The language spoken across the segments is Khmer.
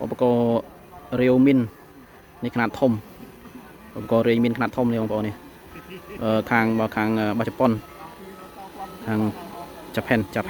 ឧបករណ៍រាវមីននេះខ្នាតធំឧបករណ៍រាវមីនខ្នាតធំនេះបងប្អូននេះខាងរបស់ជប៉ុនខាង Japan ជា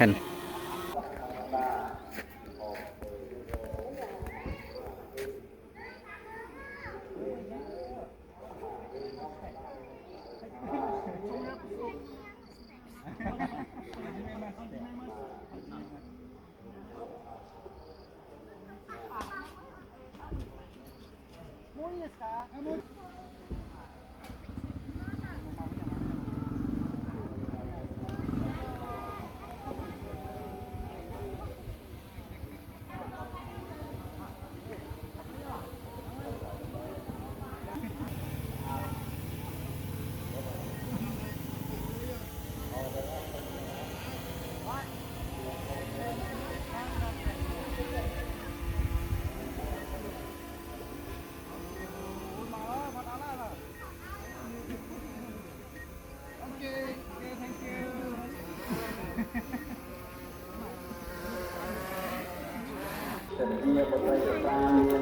បរិយាកាសមាន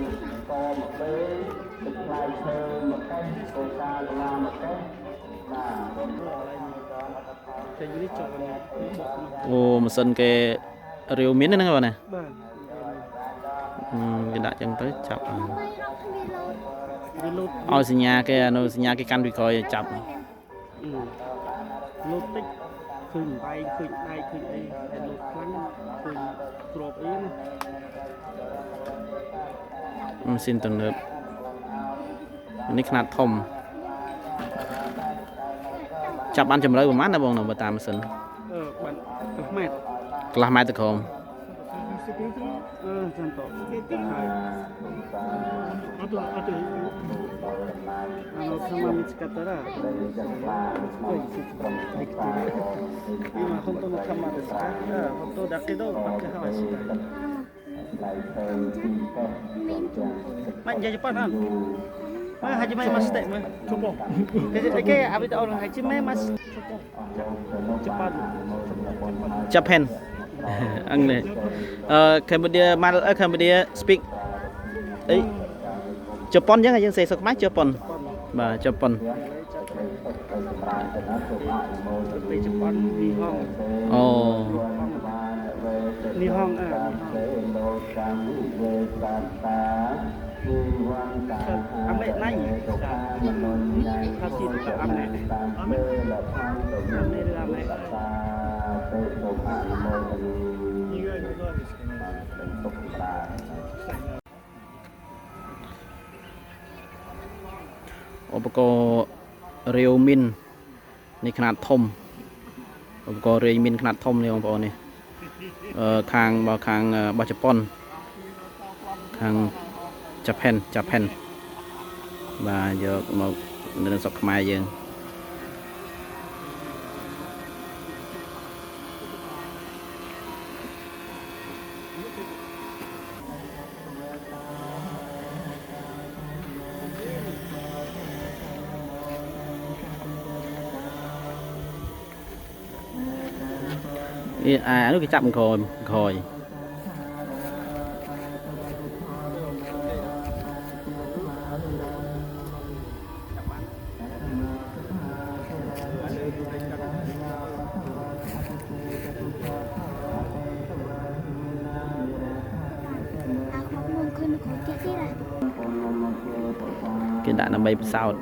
តមកពេលទឹកផ្លែឈើមកកេះកូកាឡាមកកេះបាទចេញនេះចុះអូម៉ាស៊ីនគេរាវមានហ្នឹងបងណាបាទគេដាក់ចឹងទៅចាប់ឲ្យសញ្ញាគេសញ្ញាគេកាន់ពីក្រោយចាប់លោតតិចឃើញបែកឃើញដែកឃើញអីតែលោតខ្លាំងឃើញគ្របអីណាម៉ាស៊ីនទំនើបនេះខ្នាតធំចាប់បានជម្រៅប្រហែលណាបងនៅតាមម៉ាស៊ីនបានកន្លះម៉ែត្រទៅក្រោមចាំតsama miskatara ima honto no kama desu ka honto dakedo pakai hawashi Mak Jepang kan? Mak haji mai mas tek mak. Coba. Kayak abis orang haji mai mas. Jepang. Japan. Angle. Cambodia speak. Jepang chứ anh say sọc máy Jepang. Bà Jepang. Oh. Ni hong Ame nai kasih ameឧបករណ៍រាវមីននេះខ្នាតធំឧបករណ៍រាវមីនខ្នាតធំនេះបងប្អូននេះខាងរបស់ជប៉ុនខាង Japan បាទយកមកនៅស្រុកខ្មែរយើងនោះគេចាប់ក្រោយគេដាក់ដើម្បីផ្សោត